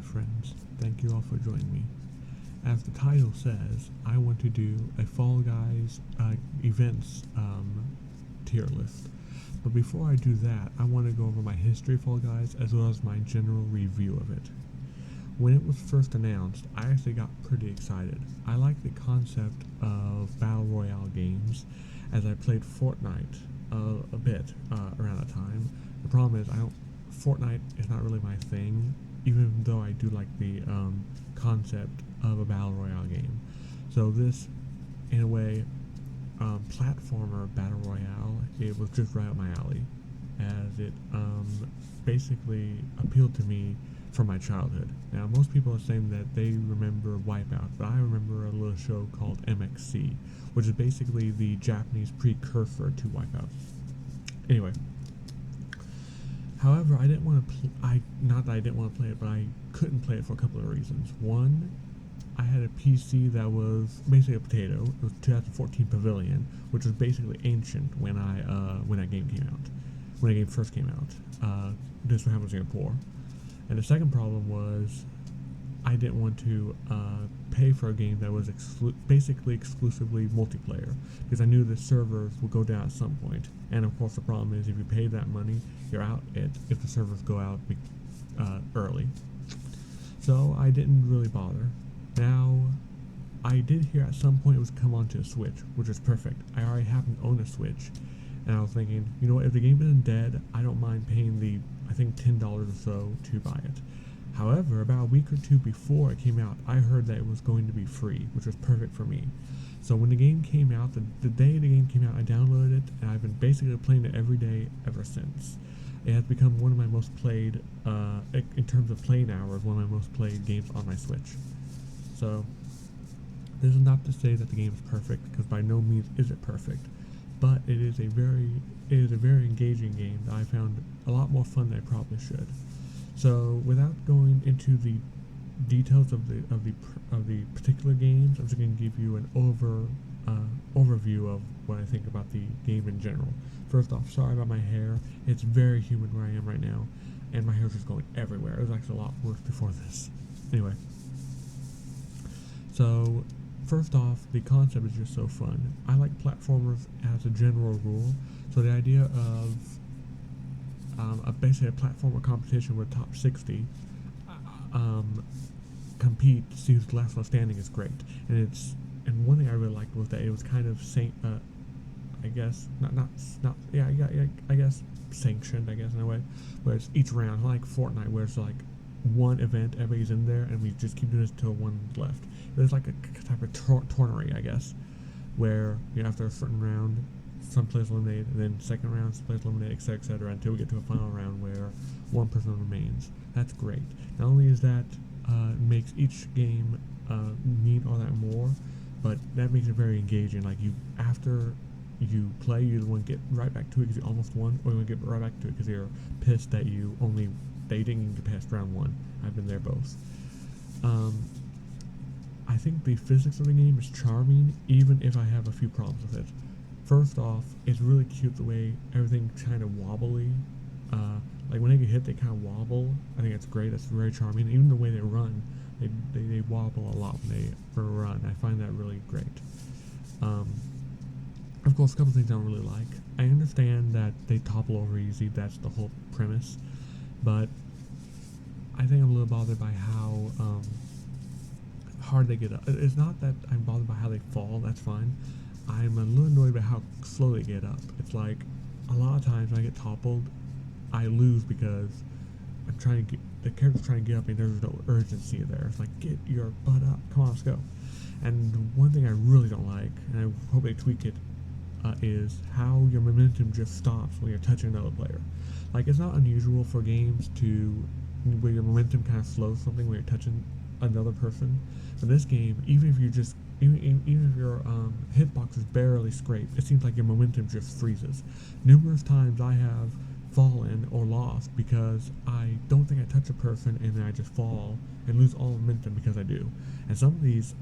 my friends. Thank you all for joining me. As the title says, I want to do a Fall Guys events tier list. But before I do that, I want to go over my history of Fall Guys as well as my general review of it. When it was first announced, I actually got pretty excited. I like the concept of Battle Royale games, as I played Fortnite a bit around that time. The problem is, Fortnite is not really my thing, even though I do like the concept of a Battle Royale game. So this, in a way, platformer Battle Royale, it was just right up my alley, as it basically appealed to me from my childhood. Now, most people are saying that they remember Wipeout, but I remember a little show called MXC, which is basically the Japanese precursor to Wipeout. Anyway, however, I didn't want to not that I didn't want to play it, but I couldn't play it for a couple of reasons. One, I had a PC that was basically a potato. It was 2014 Pavilion, which was basically ancient when that game came out. When the game first came out. This was happening in Singapore. And the second problem was I didn't want to pay for a game that was basically exclusively multiplayer, because I knew the servers would go down at some point. And of course the problem is, if you pay that money, you're out it if the servers go out early. So I didn't really bother. Now, I did hear at some point it was come onto a Switch, which is perfect. I already happen to own a Switch, and I was thinking, you know what, if the game isn't dead, I don't mind paying the, I think, $10 or so to buy it. However, about a week or two before it came out, I heard that it was going to be free, which was perfect for me. So when the game came out, the day the game came out, I downloaded it, and I've been basically playing it every day ever since. It has become one of my most played, in terms of playing hours, one of my most played games on my Switch. So, this is not to say that the game is perfect, because by no means is it perfect, but it is a very engaging game that I found a lot more fun than I probably should. So, without going into the details of the particular games, I'm just going to give you an overview of what I think about the game in general. First off, sorry about my hair. It's very humid where I am right now, and my hair's just going everywhere. It was actually a lot worse before this. Anyway. So, first off, the concept is just so fun. I like platformers as a general rule, so the idea of basically a platformer competition with top 60 compete to see who's last one standing is great. And one thing I really liked was that it was kind of I guess sanctioned, I guess, in a way, where it's each round, like Fortnite, where it's like one event, everybody's in there, and we just keep doing this until one's left. There's like a type of tournament, I guess, where after a certain round, some players eliminated, and then second round, some players eliminated, etc., until we get to a final round where one person remains. That's great. Not only is that makes each game mean all that more, but that makes it very engaging. Like, after you play, you want to get right back to it because you almost won, or you want to get right back to it because you're pissed that you didn't get past round one. I've been there both. I think the physics of the game is charming, even if I have a few problems with it. First off, it's really cute the way everything's kind of wobbly. Like when they get hit, they kind of wobble. I think that's great. That's very charming. Even the way they run, they wobble a lot when they run. I find that really great. Of course, a couple things I don't really like. I understand that they topple over easy. That's the whole premise. But I think I'm a little bothered by how hard they get up. It's not that I'm bothered by how they fall. That's fine. I'm a little annoyed by how slow they get up. It's like, a lot of times when I get toppled, I lose because the character's trying to get up and there's no urgency there. It's like, get your butt up. Come on, let's go. And one thing I really don't like, and I hope they tweak it, is how your momentum just stops when you're touching another player. Like, it's not unusual for games where your momentum kind of slows something when you're touching another person. But this game, even if your hitbox is barely scraped, it seems like your momentum just freezes. Numerous times I have fallen or lost because I don't think I touch a person and then I just fall and lose all momentum because I do. And some of these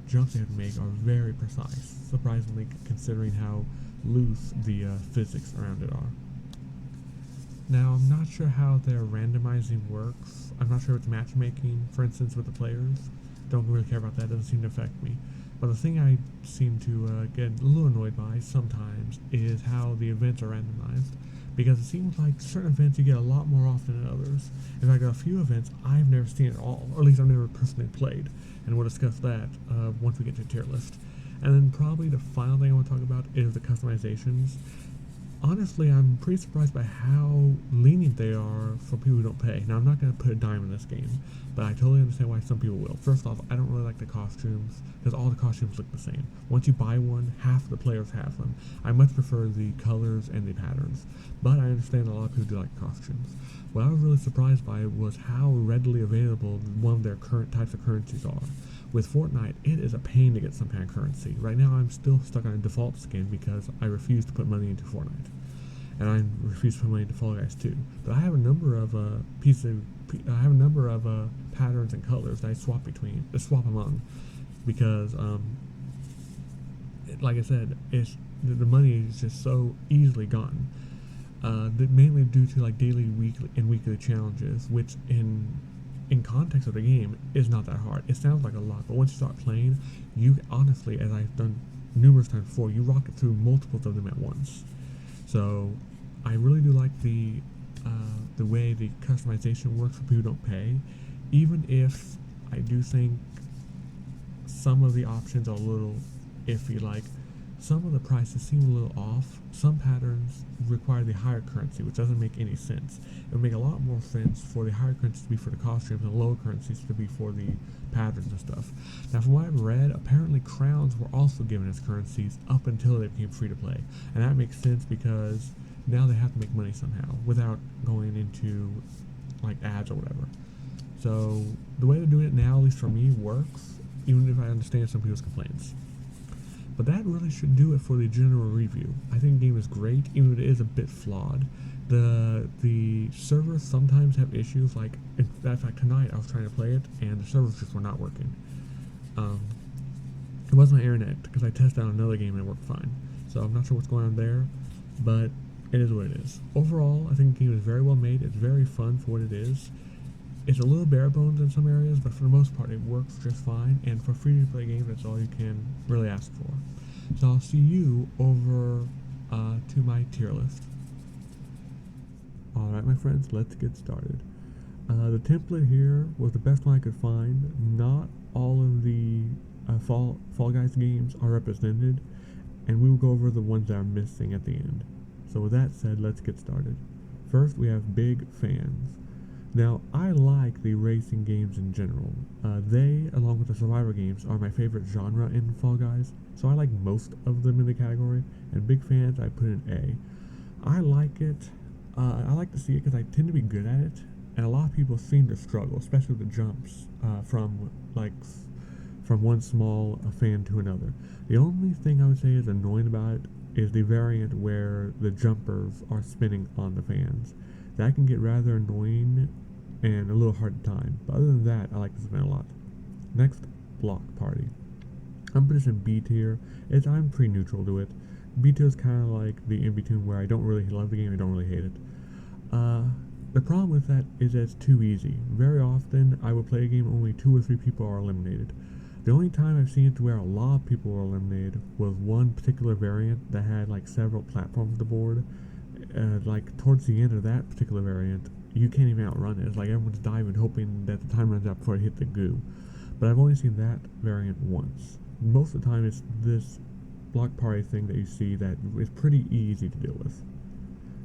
jumps they have to make are very precise, surprisingly, considering how loose the physics around it are. Now, I'm not sure how their randomizing works. I'm not sure if it's matchmaking, for instance, with the players. Don't really care about that. Doesn't seem to affect me. But the thing I seem to get a little annoyed by sometimes is how the events are randomized. Because it seems like certain events you get a lot more often than others. In fact, a few events I've never seen at all, or at least I've never personally played. And we'll discuss that once we get to tier list. And then probably the final thing I want to talk about is the customizations. Honestly, I'm pretty surprised by how lenient they are for people who don't pay. Now, I'm not going to put a dime in this game, but I totally understand why some people will. First off, I don't really like the costumes, because all the costumes look the same. Once you buy one, half of the players have them. I much prefer the colors and the patterns, but I understand a lot of people do like costumes. What I was really surprised by was how readily available one of their current types of currencies are. With Fortnite, it is a pain to get some kind of currency. Right now, I'm still stuck on a default skin because I refuse to put money into Fortnite, and I refuse to put money into Fall Guys too. But I have a number of patterns and colors that I swap among, because like I said, the money is just so easily gotten. Mainly due to like daily, weekly challenges, which in context of the game is not that hard. It sounds like a lot, but once you start playing, you honestly, as I've done numerous times before, you rocket through multiples of them at once. So I really do like the way the customization works for people who don't pay, even if I do think some of the options are a little iffy. Like, some of the prices seem a little off. Some patterns require the higher currency, which doesn't make any sense. It would make a lot more sense for the higher currencies to be for the costumes and lower currencies to be for the patterns and stuff. Now, from what I've read, apparently crowns were also given as currencies up until they became free to play. And that makes sense because now they have to make money somehow without going into like ads or whatever. So the way they're doing it now, at least for me, works, even if I understand some people's complaints. But that really should do it for the general review. I think the game is great, even if it is a bit flawed. The servers sometimes have issues, like, in fact, tonight I was trying to play it, and the servers just were not working. It wasn't my internet, because I tested out another game and it worked fine. So I'm not sure what's going on there, but it is what it is. Overall, I think the game is very well made. It's very fun for what it is. It's a little bare bones in some areas, but for the most part, it works just fine. And for a free-to-play game, that's all you can really ask for. So I'll see you over to my tier list. Alright, my friends, let's get started. The template here was the best one I could find. Not all of the Fall Guys games are represented, and we will go over the ones that are missing at the end. So with that said, let's get started. First, we have Big Fans. Now, I like the racing games in general. They, along with the survivor games, are my favorite genre in Fall Guys, so I like most of them in the category, and Big Fans I put in A. I like it. I like to see it because I tend to be good at it, and a lot of people seem to struggle, especially with the jumps from one small fan to another. The only thing I would say is annoying about it is the variant where the jumpers are spinning on the fans. That can get rather annoying and a little hard time, but other than that, I like this event a lot. Next, Block Party. I'm putting this in B tier. I'm pretty neutral to it. B tier is kind of like the in-between where I don't really love the game, I don't really hate it. The problem with that is that it's too easy. Very often, I will play a game only 2 or 3 people are eliminated. The only time I've seen it to where a lot of people were eliminated was one particular variant that had like several platforms on the board. Like towards the end of that particular variant, you can't even outrun it. It's like everyone's diving, hoping that the time runs out before it hit the goo. But I've only seen that variant once. Most of the time, it's this block party thing that you see that is pretty easy to deal with.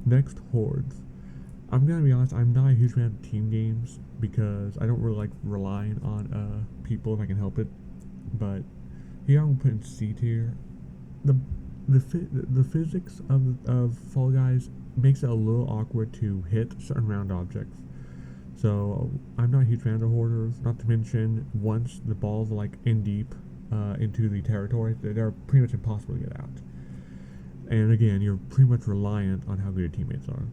Next, Hordes. I'm gonna be honest, I'm not a huge fan of team games because I don't really like relying on people if I can help it. But here I'm putting C tier. The physics of Fall Guys makes it a little awkward to hit certain round objects. So I'm not a huge fan of hoarders, not to mention once the balls are like in deep into the territory, they're pretty much impossible to get out. And again, you're pretty much reliant on how good your teammates are.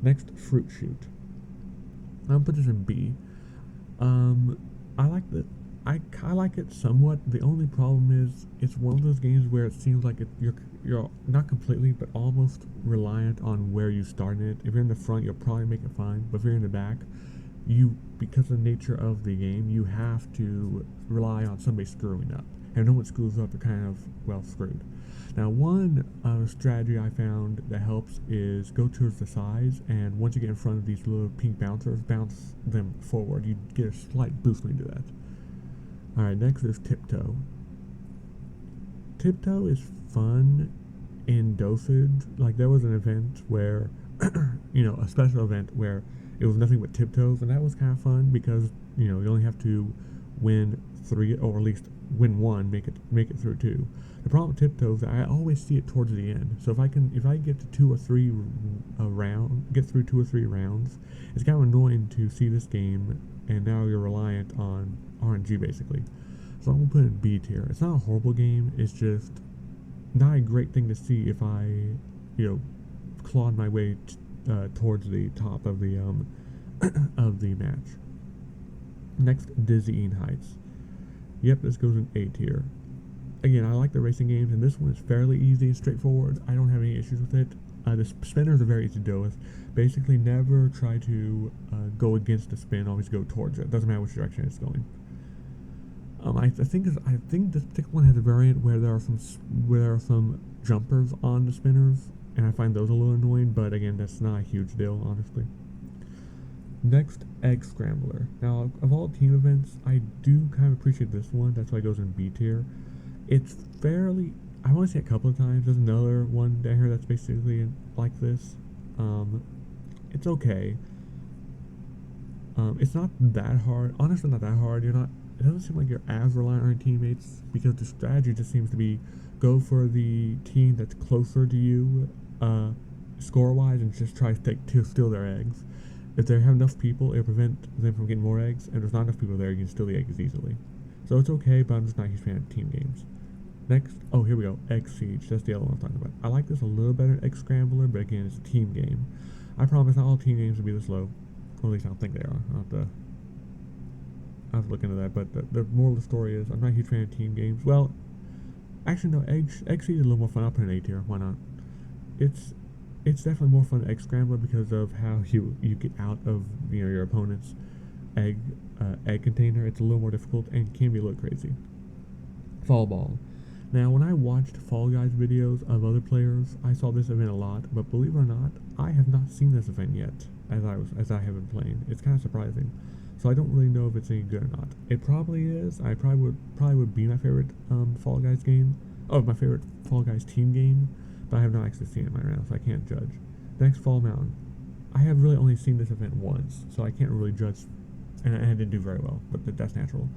Next, Fruit Shoot. I'll put this in B. I like it somewhat. The only problem is it's one of those games where it seems like you're not completely, but almost reliant on where you start in it. If you're in the front, you'll probably make it fine, but if you're in the back, because of the nature of the game, you have to rely on somebody screwing up. And if no one screws up, you're kind of, well, screwed. Now, one strategy I found that helps is go towards the sides, and once you get in front of these little pink bouncers, bounce them forward. You get a slight boost when you do that. Alright, next is Tiptoe. Tiptoe is fun in dosage. Like, there was an event where, a special event where it was nothing but tiptoes, and that was kind of fun because, you only have to win 3, or at least win 1, make it through 2. The problem with tiptoes, I always see it towards the end. So if I get to 2 or 3 get through 2 or 3 rounds, it's kind of annoying to see this game, and now you're reliant on RNG basically. So I'm gonna put it in B tier. It's not a horrible game. It's just not a great thing to see if I, clawed my way towards the top of the of the match. Next, Dizzying Heights. Yep, this goes in A tier. Again, I like the racing games, and this one is fairly easy and straightforward. I don't have any issues with it. The spinners are very easy to deal with. Basically, never try to go against the spin. Always go towards it. Doesn't matter which direction it's going. I think this particular one has a variant where there are some jumpers on the spinners, and I find those a little annoying. But again, that's not a huge deal, honestly. Next, Egg Scrambler. Now, of all team events, I do kind of appreciate this one. That's why it goes in B tier. It's fairly... I've only seen it a couple of times. There's another one down here that's basically like this. It's okay. It's not that hard. Honestly, not that hard. It doesn't seem like you're as reliant on your teammates, because the strategy just seems to be go for the team that's closer to you, score-wise, and just try to steal their eggs. If they have enough people, it'll prevent them from getting more eggs, and if there's not enough people there, you can steal the eggs easily. So it's okay, but I'm just not a huge fan of team games. Next, oh, here we go, Egg Siege. That's the other one I'm talking about. I like this a little better than Egg Scrambler, but again, it's a team game. I promise not all team games will be this low. Or at least I don't think they are. I'll have to look into that, but the moral of the story is I'm not a huge fan of team games. Well, actually, no, Egg Siege is a little more fun. I'll put an A tier. Why not? It's definitely more fun than Egg Scrambler because of how you get out of your opponent's egg container. It's a little more difficult and can be a little crazy. Fall Ball. Now, when I watched Fall Guys videos of other players, I saw this event a lot, but believe it or not, I have not seen this event yet as I have been playing. It's kind of surprising. So I don't really know if it's any good or not. It probably is. I probably would be my favorite Fall Guys game. Oh, my favorite Fall Guys team game, but I have not actually seen it right now, so I can't judge. Next, Fall Mountain. I have really only seen this event once, so I can't really judge, and I didn't do very well, but that's natural.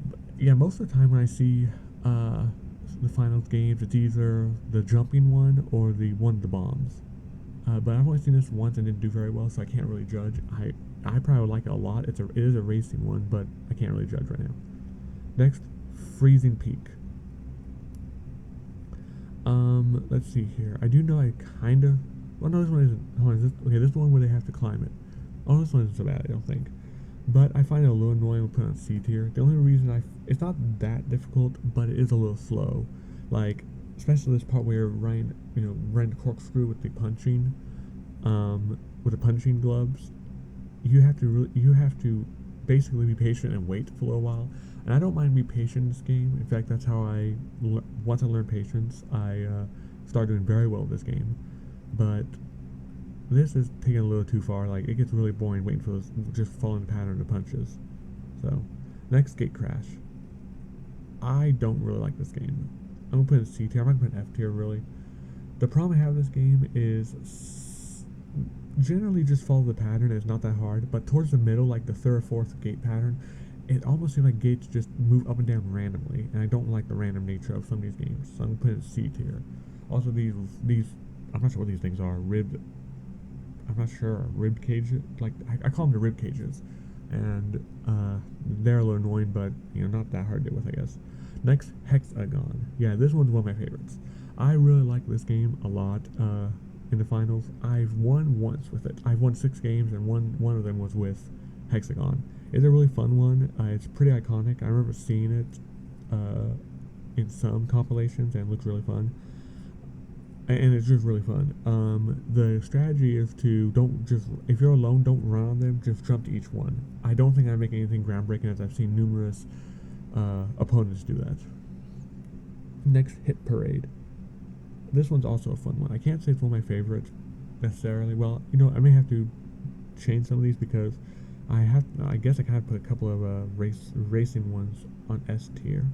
But yeah, most of the time when I see the finals games, it's either the jumping one or the one of the bombs. But I've only seen this once and didn't do very well, so I can't really judge. I probably would like it a lot. It is a racing one, but I can't really judge right now. Next, Freezing Peak. Let's see here. I do know I kind of... Well, no, this one isn't... Hold on, this is the one where they have to climb it. Oh, this one isn't so bad, I don't think. But I find it a little annoying when put on C tier. The only reason it's not that difficult, but it is a little slow. Like, especially this part where you're running the corkscrew with the punching gloves. You have to basically be patient and wait for a little while. And I don't mind being patient in this game. In fact, that's how once I learned patience, I started doing very well with this game. But this is taking a little too far. Like, it gets really boring waiting for those, just following the pattern of punches. So, next, Gate Crash. I don't really like this game. I'm gonna put it in C tier. I'm not gonna put it in F tier, really. The problem I have with this game is generally just follow the pattern. It's not that hard, but towards the middle, like the third or fourth gate pattern, it almost seems like gates just move up and down randomly, and I don't like the random nature of some of these games. So I'm gonna put it in C tier. Also, these I'm not sure what these things are. I'm not sure, rib cages, like, I call them the rib cages, and they're a little annoying, but, not that hard to deal with, I guess. Next, Hexagon. Yeah, this one's one of my favorites. I really like this game a lot in the finals. I've won once with it. I've won 6 games, and one of them was with Hexagon. It's a really fun one. It's pretty iconic. I remember seeing it in some compilations, and it looks really fun. and it's just really fun. The strategy is to don't just if you're alone, don't run on them. Just jump to each one. I don't think I make anything groundbreaking, as I've seen numerous opponents do that. Next, Hit Parade. This one's also a fun one. I can't say it's one of my favorites necessarily. Well, I may have to change some of these because I guess I kind of put a couple of racing ones on S tier.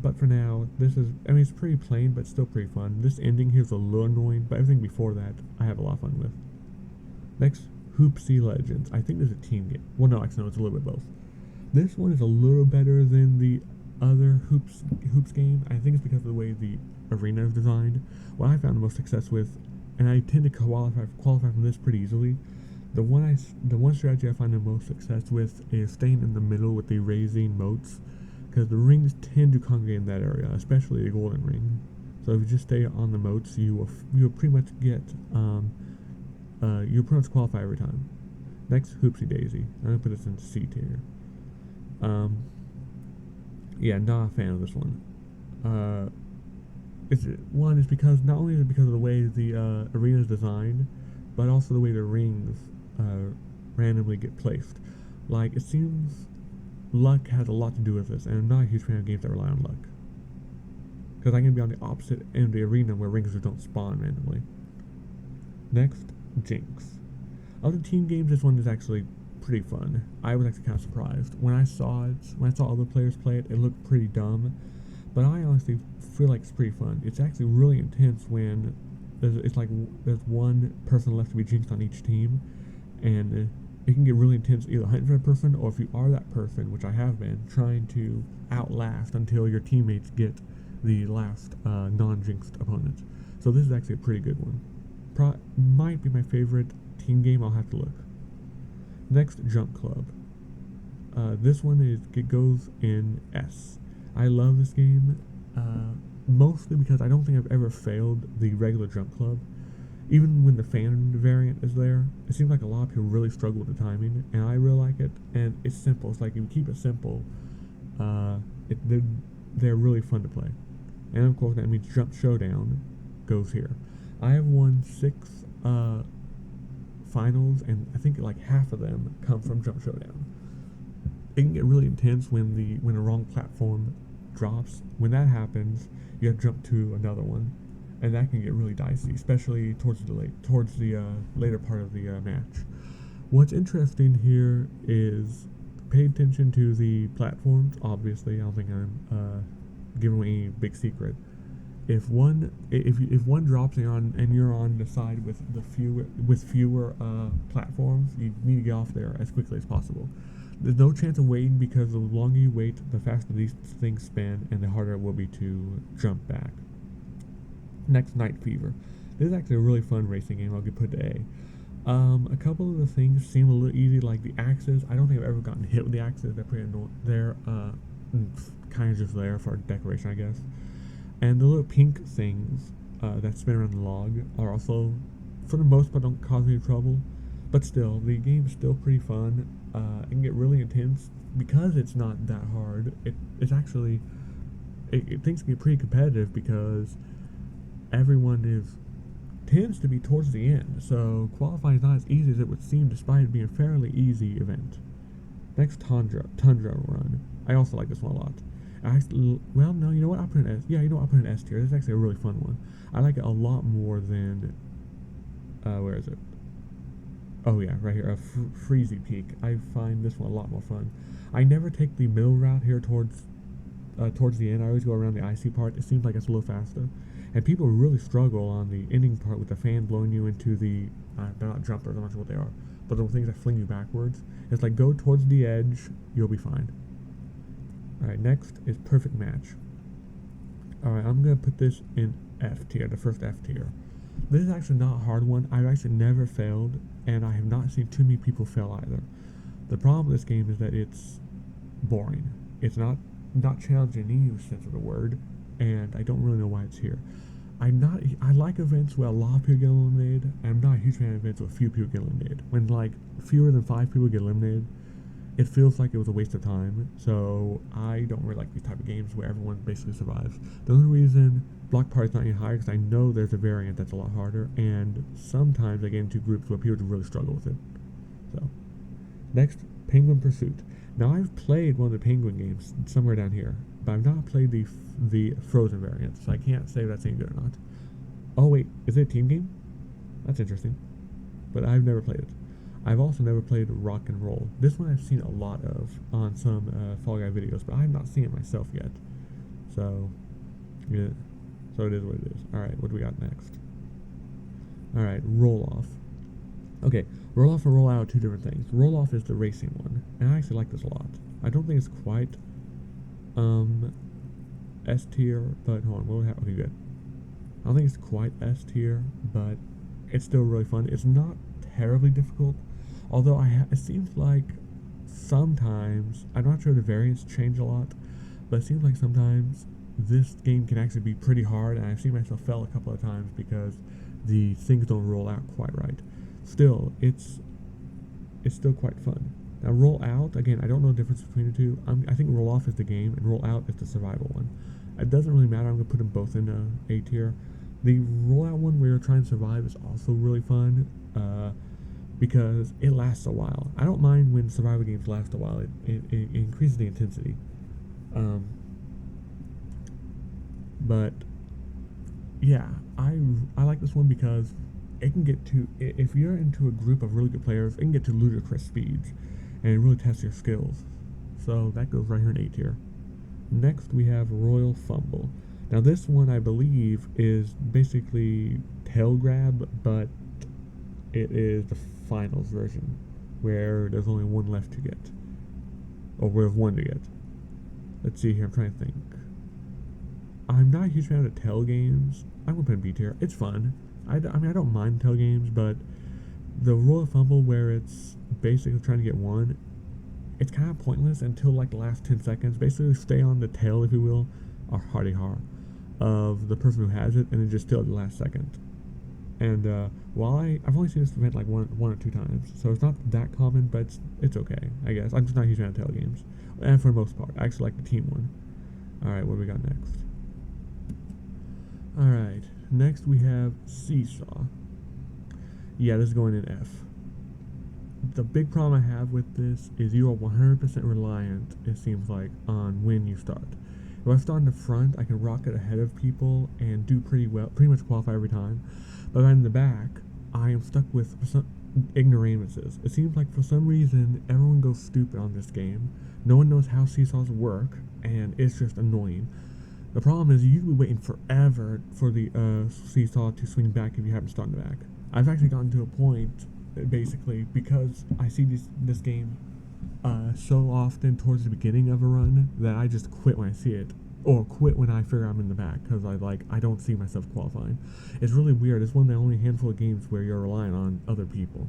But for now, it's pretty plain, but still pretty fun. This ending here is a little annoying, but everything before that, I have a lot of fun with. Next, Hoopsie Legends. I think this is a team game. Well, no, actually, no, it's a little bit both. This one is a little better than the other Hoops game. I think it's because of the way the arena is designed. What I found the most success with, and I tend to qualify from this pretty easily, the one strategy I find the most success with is staying in the middle with the raising moats, because the rings tend to congregate in that area, especially the golden ring. So if you just stay on the moats, you'll pretty much get you'll pretty much qualify every time. Next, Hoopsie Daisy. I'm gonna put this in C tier. Yeah, not a fan of this one. One is because not only is it because of the way the arena is designed, but also the way the rings randomly get placed. Like, it seems luck has a lot to do with this, and I'm not a huge fan of games that rely on luck, because I can be on the opposite end of the arena where rings just don't spawn randomly. Next, Jinx. Of the team games, this one is actually pretty fun. I was actually kind of surprised when I saw other players play it. It looked pretty dumb, but I honestly feel like it's pretty fun. It's actually really intense when there's one person left to be jinxed on each team, and it can get really intense either hunting for that person, or if you are that person, which I have been, trying to outlast until your teammates get the last non-jinxed opponent. So this is actually a pretty good one. Might be my favorite team game. I'll have to look. Next, Jump Club. This one goes in S. I love this game, mostly because I don't think I've ever failed the regular Jump Club. Even when the fan variant is there, it seems like a lot of people really struggle with the timing, and I really like it, and it's simple. It's like, if you keep it simple, they're really fun to play. And of course, that means Jump Showdown goes here. I have won 6 finals, and I think like half of them come from Jump Showdown. It can get really intense when a wrong platform drops. When that happens, you have to jump to another one, and that can get really dicey, especially towards the later part of the match. What's interesting here is pay attention to the platforms. Obviously, I don't think I'm giving away any big secret. If one drops and you're on the side with fewer platforms, you need to get off there as quickly as possible. There's no chance of waiting, because the longer you wait, the faster these things spin, and the harder it will be to jump back. Next, Night Fever. This is actually a really fun racing game. I'll get put to A. A couple of the things seem a little easy, like the axes. I don't think I've ever gotten hit with the axes. They're pretty annoying. They're kind of just there for decoration, I guess. And the little pink things that spin around the log are also, for the most part, don't cause any trouble. But still, the game is still pretty fun. It can get really intense because it's not that hard. Things can get pretty competitive because everyone tends to be towards the end. So qualifying is not as easy as it would seem, despite it being a fairly easy event. Next, Tundra Run. I also like this one a lot. Well, no, you know what? I'll put an S. Yeah, I'll put an S tier. This is actually a really fun one. I like it a lot more than, where is it? Oh yeah, right here, Freezy Peak. I find this one a lot more fun. I never take the middle route here towards the end. I always go around the icy part. It seems like it's a little faster. And people really struggle on the ending part with the fan blowing you into the, they're not jumpers, I'm not sure what they are, but the things that fling you backwards. It's like, go towards the edge, you'll be fine. Alright, next is Perfect Match. Alright, I'm going to put this in F tier, the first F tier. This is actually not a hard one. I've actually never failed, and I have not seen too many people fail either. The problem with this game is that it's boring. It's not challenging in any sense of the word, and I don't really know why it's here. I like events where a lot of people get eliminated. I'm not a huge fan of events where few people get eliminated. When like fewer than 5 people get eliminated, it feels like it was a waste of time. So I don't really like these type of games where everyone basically survives. The only reason Block Party's not any higher because I know there's a variant that's a lot harder, and sometimes I get into groups where people really struggle with it. So next, Penguin Pursuit. Now I've played one of the Penguin games somewhere down here, but I've not played the Frozen variant, so I can't say if that's any good or not. Oh wait, is it a team game? That's interesting, but I've never played it. I've also never played Rock and Roll. This one I've seen a lot of on some Fall Guy videos, but I have not seen it myself yet. So, yeah. So it is what it is. Alright, what do we got next? Alright, Roll Off. Okay, Roll Off and Roll Out are two different things. Roll Off is the racing one, and I actually like this a lot. I don't think it's quite S tier, but hold on, what do we have? Okay, good. I don't think it's quite S tier, but it's still really fun. It's not terribly difficult, although it seems like sometimes, I'm not sure the variants change a lot, but it seems like sometimes this game can actually be pretty hard, and I've seen myself fail a couple of times because the things don't roll out quite right. Still, it's still quite fun. Now, Roll Out, again, I don't know the difference between the two. I think Roll Off is the game, and Roll Out is the survival one. It doesn't really matter. I'm going to put them both in A tier. The Roll Out one where you're trying to survive is also really fun because it lasts a while. I don't mind when survival games last a while. It increases the intensity. But yeah, I like this one because it can get to, if you're into a group of really good players, it can get to ludicrous speeds, and it really tests your skills. So that goes right here in A tier. Next we have Royal Fumble. Now this one I believe is basically tail grab, but it is the finals version, where there's only one left to get, or where there's one to get. Let's see here, I'm trying to think. I'm not a huge fan of the tail games. I'm gonna put in B tier. It's fun. I mean, I don't mind tail games, but the Royal Fumble where it's basically trying to get one, it's kind of pointless until like the last 10 seconds. Basically stay on the tail, if you will, or hardy har, of the person who has it, and then just steal at the last second. And while I've only seen this event like one or two times, so it's not that common, but it's okay, I guess. I'm just not a huge fan of tail games, and for the most part, I actually like the team one. Alright, what do we got next? Alright, next we have Seesaw. Yeah, this is going in F. The big problem I have with this is you are 100% reliant, it seems like, on when you start. If I start in the front, I can rocket ahead of people and do pretty well, pretty much qualify every time. But if I'm in the back, I am stuck with some ignoramuses. It seems like for some reason, everyone goes stupid on this game. No one knows how seesaws work, and it's just annoying. The problem is you'd be waiting forever for the seesaw to swing back if you haven't started in the back. I've actually gotten to a point, basically, because I see this game so often towards the beginning of a run that I just quit when I see it, or quit when I figure I'm in the back, because I don't see myself qualifying. It's really weird. It's one of the only handful of games where you're relying on other people,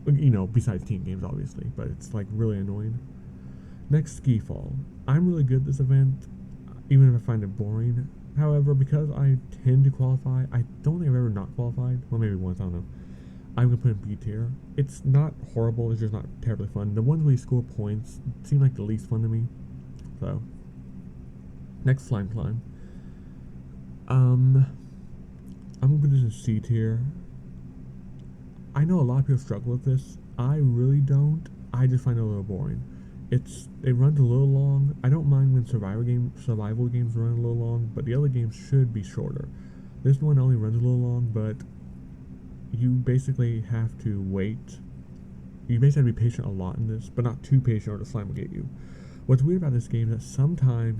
you know, besides team games obviously, but it's like really annoying. Next, Ski Fall. I'm really good at this event, even if I find it boring. However, because I tend to qualify, I don't think I've ever not qualified. Well, maybe once, I don't know. I'm going to put in B tier. It's not horrible, it's just not terribly fun. The ones where you score points seem like the least fun to me. So, next, Slime Climb. I'm going to put this in C tier. I know a lot of people struggle with this. I really don't. I just find it a little boring. It runs a little long. I don't mind when survival games run a little long, but the other games should be shorter. This one only runs a little long, but you basically have to wait. You basically have to be patient a lot in this, but not too patient or the slime will get you. What's weird about this game is that sometimes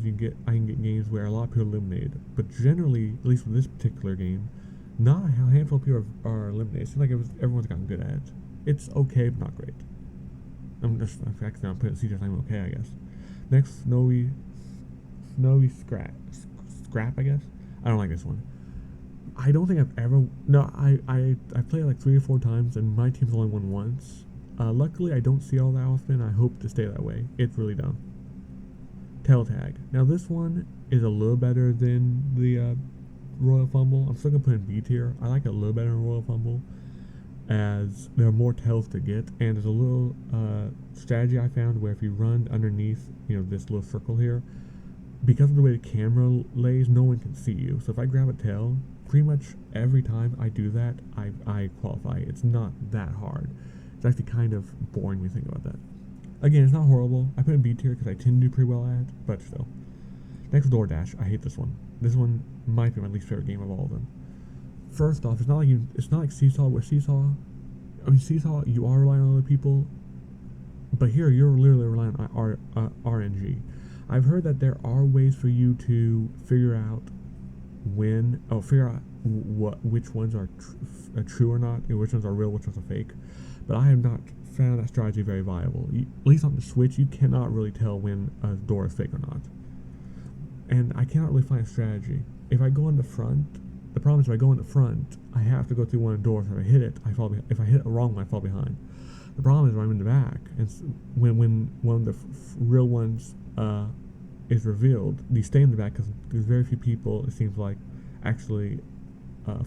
I can get games where a lot of people are eliminated, but generally, at least with this particular game, not a handful of people are eliminated. It seems like everyone's gotten good at it. It's okay, but not great. I'm putting C tier, I'm okay, I guess. Next, Snowy Scrap, I guess. I don't like this one. I don't think I've ever. No, I played it like 3 or 4 times, and my team's only won once. Luckily, I don't see all that often. I hope to stay that way. It's really dumb. Tail Tag. Now, this one is a little better than the Royal Fumble. I'm still gonna put in B tier. I like it a little better than Royal Fumble. as there are more tells to get, and there's a little strategy I found where if you run underneath, this little circle here, because of the way the camera lays, no one can see you. So if I grab a tail, pretty much every time I do that, I qualify. It's not that hard. It's actually kind of boring when you think about that. Again, it's not horrible. I put in B tier because I tend to do pretty well at it, but still. Next, DoorDash. I hate this one. This one might be my least favorite game of all of them. First off, it's not like Seesaw, where Seesaw, you are relying on other people, but here you're literally relying on RNG. I've heard that there are ways for you to figure out which ones are true or not, and which ones are real, which ones are fake. But I have not found that strategy very viable. At least on the Switch, you cannot really tell when a door is fake or not. And I cannot really find a strategy. If I go in the front, the problem is if I go in the front, I have to go through one of the doors. If I hit it, I fall behind. If I hit it wrong one, I fall behind. The problem is when I'm in the back, and when one of the real ones is revealed, you stay in the back because there's very few people, it seems like, actually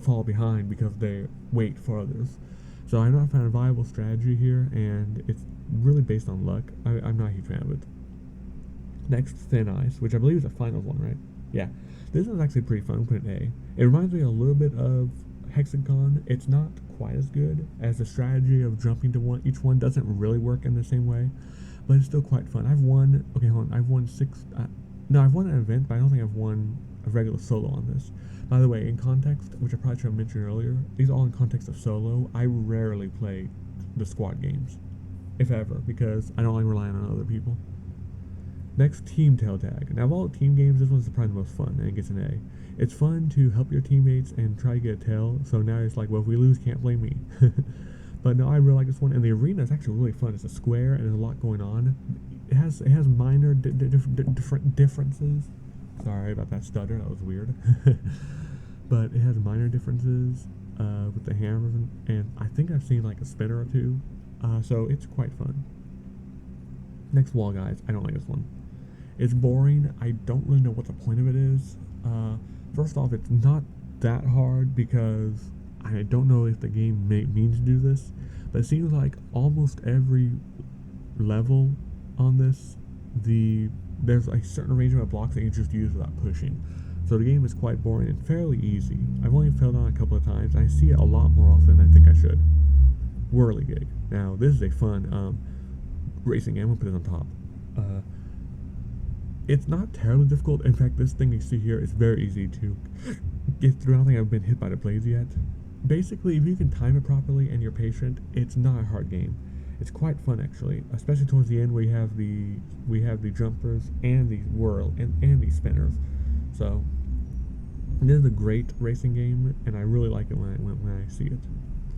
fall behind because they wait for others. So I've not found a viable strategy here, and it's really based on luck. I'm not a huge fan of it. Next, Thin Ice, which I believe is the final one, right? Yeah. This one's actually pretty fun. I'm putting A. It reminds me a little bit of Hexagon. It's not quite as good as the strategy of jumping to each one doesn't really work in the same way, but it's still quite fun. I've won an event, but I don't think I've won a regular solo on this. By the way, in context, which I probably should have mentioned earlier, these are all in context of solo. I rarely play the squad games, if ever, because I don't like relying on other people. Next, Team Tail Tag. Now, of all the team games, this one's probably the most fun, and it gets an A. It's fun to help your teammates and try to get a tail, so now it's like, well, if we lose, can't blame me. But no, I really like this one, and the arena is actually really fun. It's a square, and there's a lot going on. It has minor different differences. Sorry about that stutter, that was weird. But it has minor differences with the hammers, and I think I've seen like a spinner or two, so it's quite fun. Next, Wall Guys. I don't like this one. It's boring. I don't really know what the point of it is. First off, it's not that hard because I don't know if the game means to do this, but it seems like almost every level on this, there's a certain arrangement of blocks that you just use without pushing. So the game is quite boring and fairly easy. I've only failed on it a couple of times. I see it a lot more often than I think I should. Whirligig. Now, this is a fun racing game. I'm going to put it on top. It's not terribly difficult. In fact, this thing you see here is very easy to get through. I don't think I've been hit by the blades yet. Basically, if you can time it properly and you're patient, it's not a hard game. It's quite fun, actually, especially towards the end where we have the jumpers and the whirl and the spinners. So this is a great racing game, and I really like it when I see it.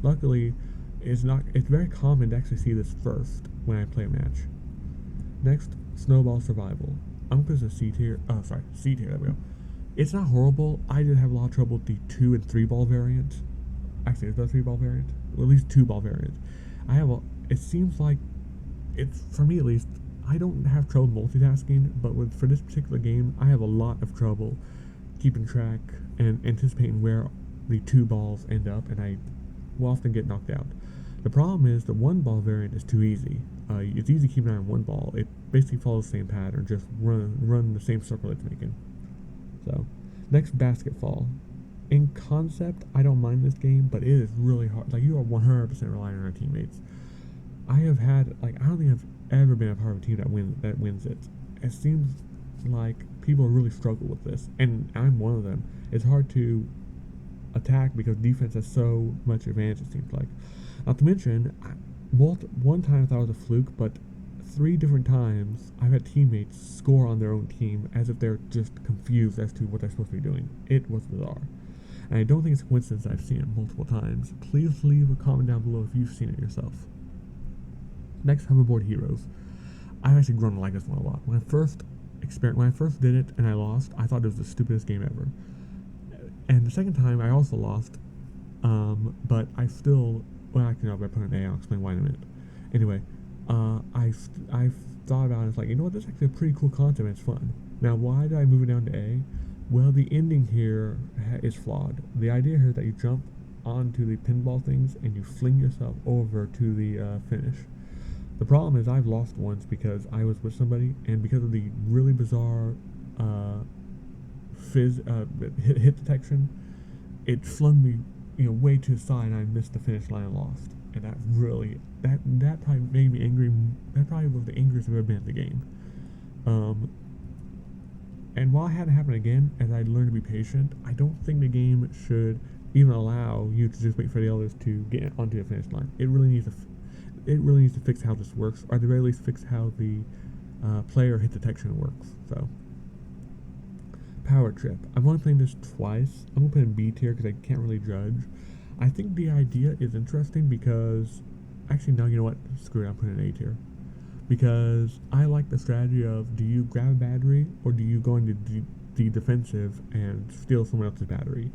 Luckily, it's very common to actually see this first when I play a match. Next, Snowball Survival. I'm going to put this in C tier. Oh, sorry, C tier. There we go. It's not horrible. I just have a lot of trouble with the 2 and 3 ball variant. Actually, is there a 3 ball variant? Well, at least 2 ball variant. It seems like for me at least, I don't have trouble multitasking, but for this particular game, I have a lot of trouble keeping track and anticipating where the 2 balls end up, and I will often get knocked out. The problem is the 1 ball variant is too easy. It's easy to keep an eye on 1 ball. It basically follows the same pattern, just run the same circle it's making. So, next, Basketball. In concept, I don't mind this game, but it is really hard. Like, you are 100% relying on your teammates. I don't think I've ever been a part of a team that wins it. It seems like people really struggle with this, and I'm one of them. It's hard to attack because defense has so much advantage, it seems like. Not to mention, one time I thought it was a fluke, but 3 different times I've had teammates score on their own team as if they're just confused as to what they're supposed to be doing. It was bizarre. And I don't think it's a coincidence I've seen it multiple times. Please leave a comment down below if you've seen it yourself. Next, Hoverboard Heroes. I've actually grown to like this one a lot. When I first did it and I lost, I thought it was the stupidest game ever. And the second time I also lost, but I still, well, actually no, if I put an A, I'll explain why in a minute. Anyway, I've thought about it, it's like, you know what, this is actually a pretty cool concept and it's fun. Now, why did I move it down to A? Well, the ending here is flawed. The idea here is that you jump onto the pinball things and you fling yourself over to the finish. The problem is I've lost once because I was with somebody, and because of the really bizarre uh, hit detection, it flung me, way to the side, and I missed the finish line and lost. And that probably made me angry. That probably was the angriest I've ever been at the game. Um, and while it hadn't happened again, as I learned to be patient, I don't think the game should even allow you to just wait for the others to get onto the finish line. It really needs to fix how this works, or at the very least fix how the player hit detection works. So, Power Trip. I've only played this twice. I'm gonna put it in B tier because I can't really judge. I think the idea is interesting because, actually, no, you know what? Screw it. I'm putting it in A tier because I like the strategy of, do you grab a battery or do you go into the defensive and steal someone else's battery?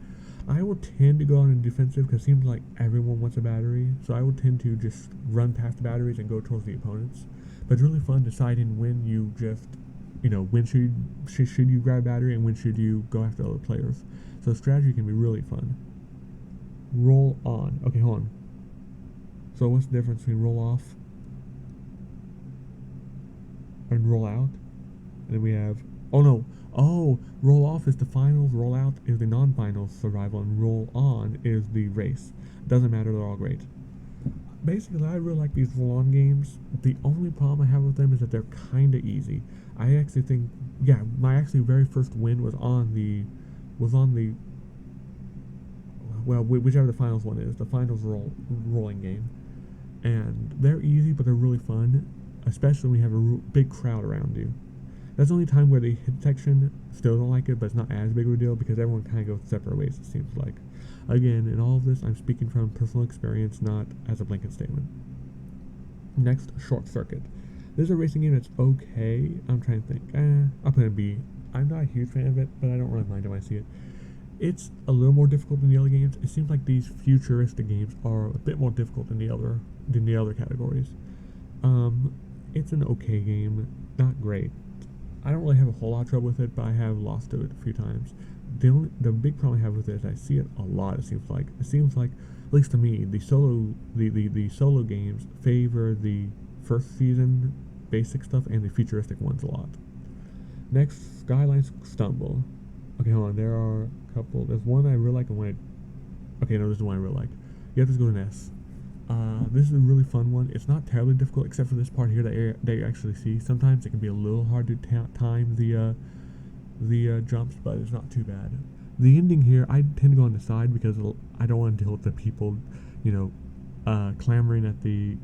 I will tend to go on a defensive because it seems like everyone wants a battery, so I will tend to just run past the batteries and go towards the opponents. But it's really fun deciding when you just, when should you grab a battery and when should you go after other players. So strategy can be really fun. Roll on. Okay, hold on. So what's the difference between roll off and roll out? And then we have, roll off is the finals, roll out is the non-finals survival, and roll on is the race. Doesn't matter, they're all great. Basically, I really like these roll-on games. The only problem I have with them is that they're kind of easy. I actually think, my actually very first win was on the, whichever the finals one is, the finals rolling game. And they're easy, but they're really fun, especially when you have a big crowd around you. That's the only time where the hit detection, still don't like it, but it's not as big of a deal because everyone kind of goes separate ways, it seems like. Again, in all of this, I'm speaking from personal experience, not as a blanket statement. Next, Short Circuit. This is a racing game that's okay. I'm trying to think. I'll put it in B. I'm not a huge fan of it, but I don't really mind it when I see it. It's a little more difficult than the other games. It seems like these futuristic games are a bit more difficult than the other categories. It's an okay game, not great. I don't really have a whole lot of trouble with it, but I have lost to it a few times. The big problem I have with it is I see it a lot. It seems like, at least to me, the solo games favor the first season basic stuff and the futuristic ones a lot. Next, Skylines Stumble. Okay, hold on. There are a couple. There's one I really like and one okay, no, this is one I really like. You have to go to an S. This is a really fun one. It's not terribly difficult except for this part here that you actually see. Sometimes it can be a little hard to time the jumps, but it's not too bad. The ending here, I tend to go on the side because I don't want to deal with the people, clamoring at the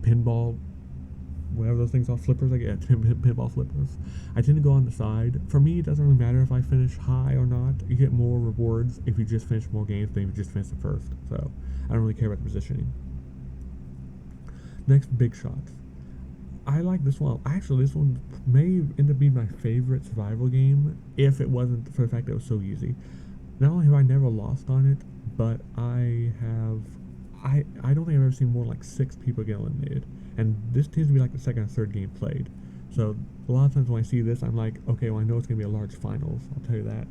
pinball, whatever those things are, flippers, I guess, pinball flippers. I tend to go on the side. For me, it doesn't really matter if I finish high or not. You get more rewards if you just finish more games than if you just finish the first. So I don't really care about the positioning. Next, Big Shots. I like this one. Actually, this one may end up being my favorite survival game if it wasn't for the fact that it was so easy. Not only have I never lost on it, but I don't think I've ever seen more than like 6 people get eliminated. And this tends to be like the second or third game played. So a lot of times when I see this, I'm like, okay, well, I know it's going to be a large finals. I'll tell you that.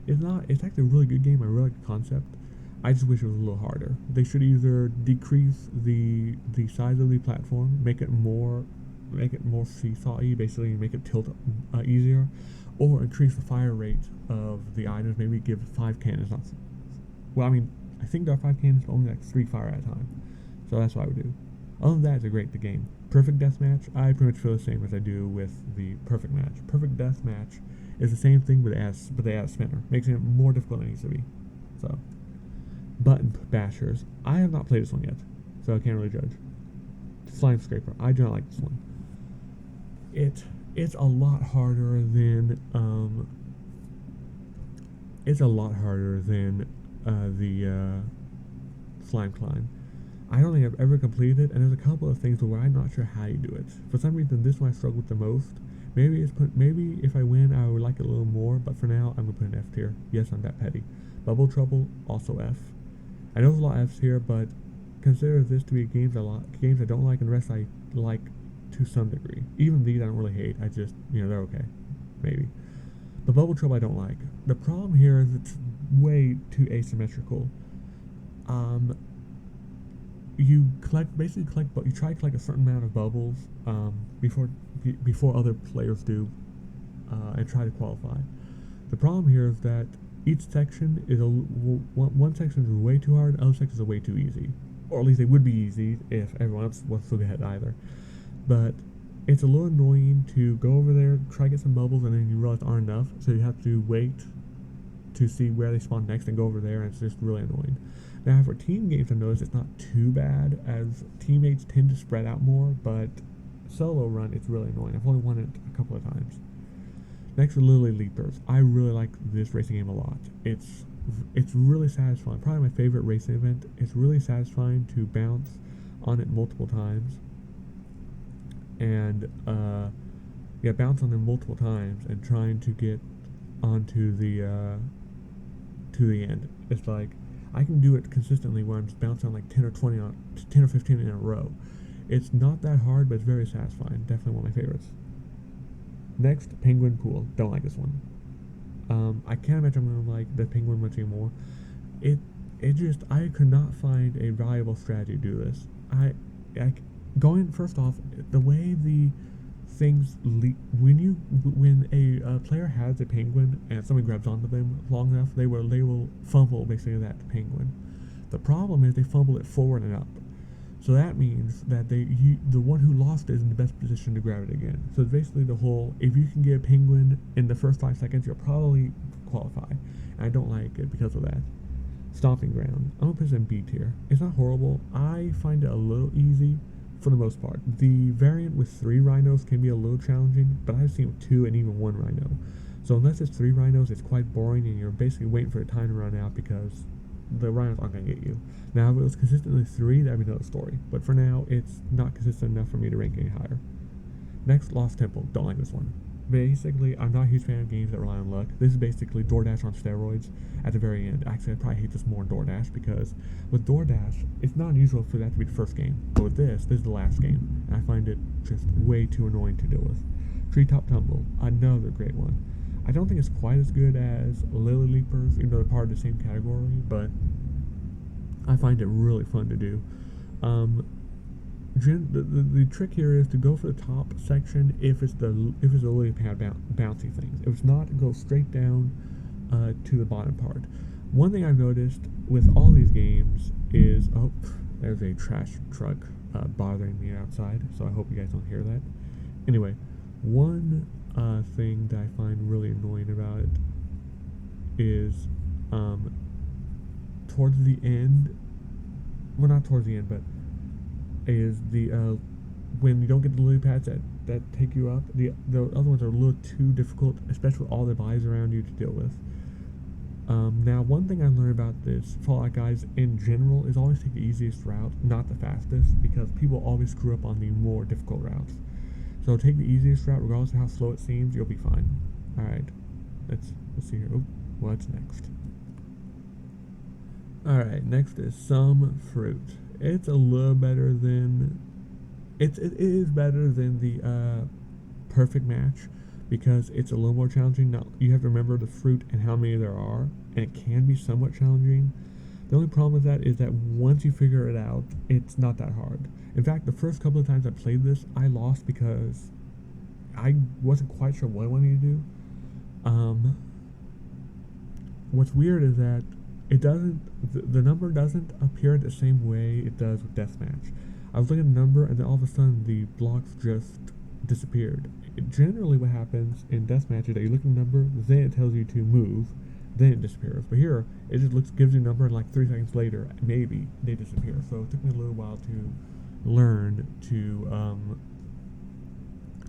It's actually a really good game. I really like the concept. I just wish it was a little harder. They should either decrease the size of the platform, make it more seesaw-y, basically make it tilt easier, or increase the fire rate of the items. Maybe give 5 cannons. I think there are 5 cannons, but only like 3 fire at a time. So that's what I would do. Other than that, it's a great game. Perfect Deathmatch, I pretty much feel the same as I do with the Perfect Match. Perfect Deathmatch is the same thing, but they add a spinner, making it more difficult than it needs to be. So, Button Bashers. I have not played this one yet, so I can't really judge. Slime Scraper. I do not like this one. It's a lot harder than the Slime Climb. I don't think I've ever completed it, and there's a couple of things where I'm not sure how you do it. For some reason, this one I struggle with the most. Maybe if I win, I would like it a little more, but for now, I'm gonna put an F tier. Yes, I'm that petty. Bubble Trouble, also F. I know there's a lot of Fs here, but consider this to be games I don't like, and the rest I like to some degree. Even these I don't really hate. I just, they're okay. Maybe. But Bubble Trouble I don't like. The problem here is it's way too asymmetrical. Um, you you try to collect a certain amount of bubbles before other players do, and try to qualify. The problem here is that each section is one section is way too hard, other sections are way too easy, or at least they would be easy if everyone else wants to look ahead either. But it's a little annoying to go over there, try to get some bubbles, and then you realize aren't enough, so you have to wait to see where they spawn next and go over there, and it's just really annoying. Now, for team games, I've noticed it's not too bad, as teammates tend to spread out more, but solo run, it's really annoying. I've only won it a couple of times. Next are Lily Leapers. I really like this racing game a lot. It's really satisfying. Probably my favorite racing event. It's really satisfying to bounce on it multiple times. And, bounce on them multiple times and trying to get onto the end. It's like, I can do it consistently where I'm just bouncing on like 10 or 15 in a row. It's not that hard, but it's very satisfying. Definitely one of my favorites. Next, Penguin Pool. Don't like this one. I can't imagine I'm gonna like the Penguin much anymore. I could not find a viable strategy to do this. First off, the way the things when a player has a penguin and someone grabs onto them long enough, they will fumble basically that penguin. The problem is they fumble it forward and up. So that means that the one who lost it is in the best position to grab it again. So it's basically the whole, if you can get a penguin in the first 5 seconds, you'll probably qualify. And I don't like it because of that. Stomping Ground. I'm gonna put it in B tier. It's not horrible. I find it a little easy for the most part. The variant with 3 rhinos can be a little challenging, but I've seen 2 and even 1 rhino. So unless it's 3 rhinos, it's quite boring and you're basically waiting for the time to run out because the rhinos aren't going to get you. Now, if it was consistently 3, that'd be another story. But for now, it's not consistent enough for me to rank any higher. Next, Lost Temple. Don't like this one. Basically, I'm not a huge fan of games that rely on luck. This is basically DoorDash on steroids at the very end. Actually, I probably hate this more than DoorDash because with DoorDash, it's not unusual for that to be the first game. But with this is the last game. And I find it just way too annoying to deal with. Treetop Tumble. Another great one. I don't think it's quite as good as Lily Leapers, even though they're part of the same category, but I find it really fun to do. The trick here is to go for the top section if it's the lily pad bouncy things. If it's not, go straight down to the bottom part. One thing I've noticed with all these games is, oh, there's a trash truck bothering me outside, so I hope you guys don't hear that. Anyway, one thing that I find really annoying about it is towards the end, well, not towards the end, but is the when you don't get the lily pads that take you up, the other ones are a little too difficult, especially with all the buys around you to deal with. Now, one thing I learned about this Fallout guys in general is always take the easiest route, not the fastest, because people always screw up on the more difficult routes. So take the easiest route, regardless of how slow it seems, you'll be fine. Alright, let's see here. Oh, what's next? Alright, next is Some Fruit. It's a little better than... It is better than the Perfect Match, because it's a little more challenging. Now, you have to remember the fruit and how many there are, and it can be somewhat challenging. The only problem with that is that once you figure it out, it's not that hard. In fact, the first couple of times I played this, I lost because I wasn't quite sure what I wanted to do. What's weird is that it doesn't, the number doesn't appear the same way it does with Deathmatch. I was looking at the number and then all of a sudden the blocks just disappeared. Generally what happens in Deathmatch is that you look at the number, then it tells you to move, then it disappears. But here, it just gives you a number and like 3 seconds later, maybe they disappear. So it took me a little while to learn to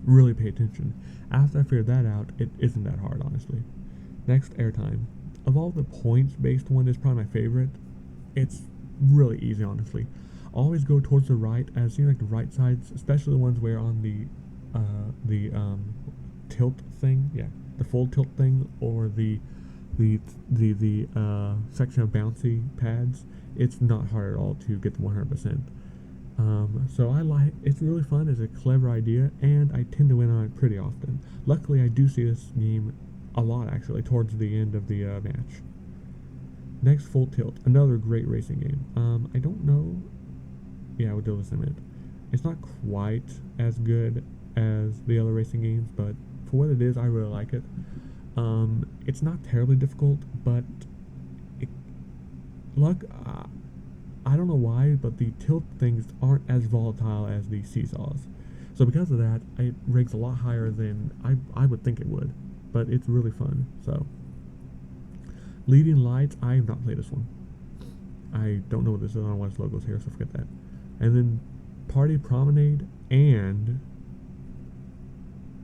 really pay attention. After I figured that out, it isn't that hard, honestly. Next, Airtime. Of all the points-based one, is probably my favorite. It's really easy, honestly. Always go towards the right, as it seems like the right sides, especially the ones where on the tilt thing, the full tilt thing, or the section of bouncy pads, it's not hard at all to get to 100%. So it's really fun, it's a clever idea, and I tend to win on it pretty often. Luckily, I do see this game a lot, actually, towards the end of the match. Next, Full Tilt, another great racing game. I don't know. Yeah, we'll do this in a minute. It's not quite as good as the other racing games, but for what it is, I really like it. It's not terribly difficult, but it, luck. I don't know why, but the tilt things aren't as volatile as the seesaws. So because of that, it ranks a lot higher than I would think it would. But it's really fun. So, Leading Lights, I have not played this one. I don't know what this is. I don't know why this logo's here, so forget that. And then Party Promenade and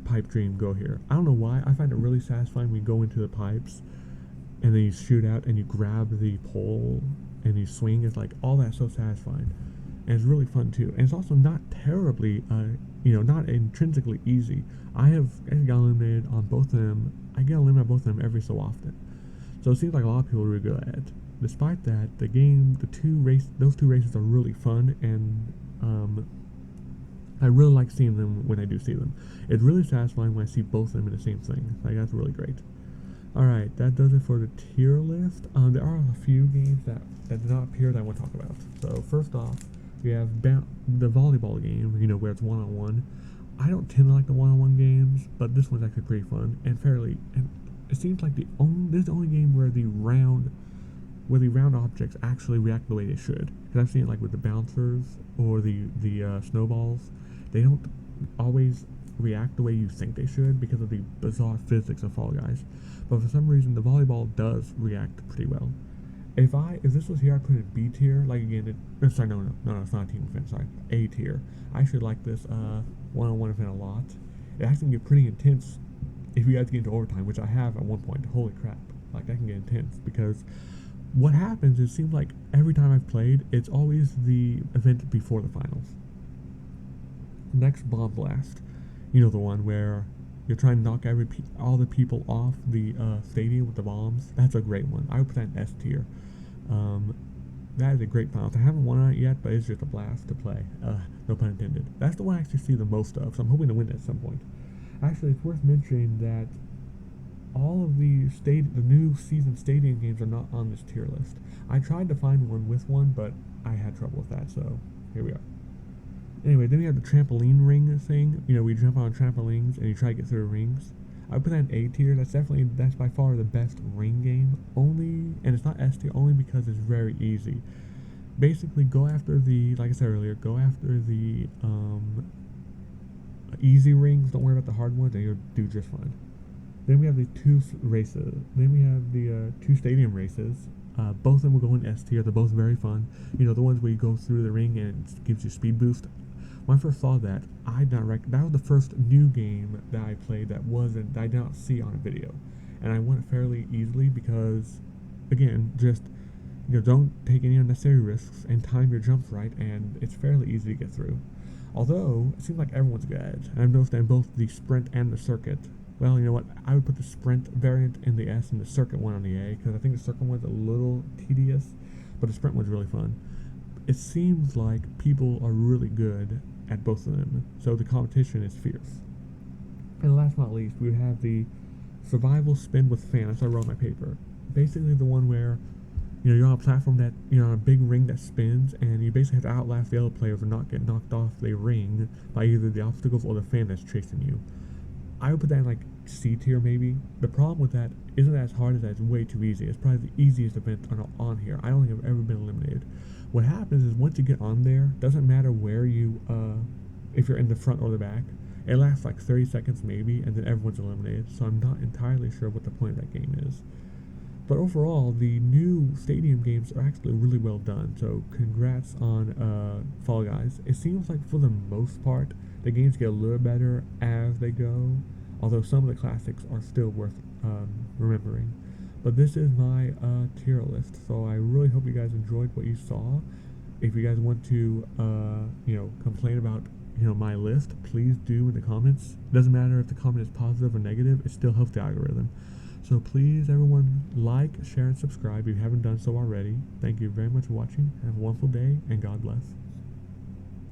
Pipe Dream go here. I don't know why. I find it really satisfying when you go into the pipes and then you shoot out and you grab the pole and you swing. It's like all that's so satisfying. And it's really fun too. And it's also not terribly, not intrinsically easy. I got eliminated on both of them. I get eliminated on both of them every so often. So it seems like a lot of people are really good at it. Despite that, those two races are really fun, and I really like seeing them when I do see them. It's really satisfying when I see both of them in the same thing. Like, that's really great. Alright, that does it for the tier list. There are a few games that did not appear that I want to talk about. So first off, we have the volleyball game, where it's one-on-one. I don't tend to like the one-on-one games, but this one's actually pretty fun and and it seems like this is the only game where the round objects actually react the way they should. Because I've seen it like with the bouncers or the snowballs. They don't always react the way you think they should because of the bizarre physics of Fall Guys. But for some reason, the volleyball does react pretty well. If this was here, I'd put it in B tier. Like again, it's not a team event. Sorry, A tier. I actually like this one-on-one event a lot. It actually can get pretty intense if you guys get into overtime, which I have at one point. Holy crap! Like that can get intense because what happens is, it seems like every time I've played, it's always the event before the finals. Next, Bomb Blast. The one where you're trying to knock all the people off the stadium with the bombs. That's a great one. I would put that in S tier. That is a great final. I haven't won on it yet, but it's just a blast to play. No pun intended. That's the one I actually see the most of, so I'm hoping to win it at some point. Actually, it's worth mentioning that all of the new season stadium games are not on this tier list. I tried to find one with one, but I had trouble with that, so here we are. Anyway, then we have the trampoline ring thing. We jump on trampolines and you try to get through the rings. I put that in A tier. That's by far the best ring game. And it's not S tier only because it's very easy. Basically, like I said earlier, go after the easy rings. Don't worry about the hard ones, and you'll do just fine. Then we have the two races. Then we have the two stadium races. Both of them will go in S tier. They're both very fun. The ones where you go through the ring and it gives you speed boost. When I first saw that, that was the first new game that I played that I did not see on a video. And I won it fairly easily because, again, just, don't take any unnecessary risks and time your jumps right, and it's fairly easy to get through. Although, it seems like everyone's good at it. And I've noticed that in both the sprint and the circuit. Well, you know what, I would put the sprint variant in the S and the circuit one on the A, because I think the circuit one's a little tedious, but the sprint one's really fun. It seems like people are really good at both of them, so the competition is fierce. And last but not least, we have the survival spin with fan. That's what I wrote on my paper. Basically the one where, you're on a platform that, on a big ring that spins, and you basically have to outlast the other players or not get knocked off the ring by either the obstacles or the fan that's chasing you. I would put that in like C tier maybe. The problem with that isn't as hard as that. It's way too easy. It's probably the easiest event on here. I don't think I've ever been eliminated. What happens is once you get on there, doesn't matter where if you're in the front or the back, it lasts like 30 seconds maybe, and then everyone's eliminated. So I'm not entirely sure what the point of that game is. But overall, the new stadium games are actually really well done. So congrats on Fall Guys. It seems like for the most part, the games get a little better as they go, although some of the classics are still worth remembering. But this is my tier list, so I really hope you guys enjoyed what you saw. If you guys want to, complain about, my list, please do in the comments. It doesn't matter if the comment is positive or negative, it still helps the algorithm. So please, everyone, like, share, and subscribe if you haven't done so already. Thank you very much for watching. Have a wonderful day, and God bless.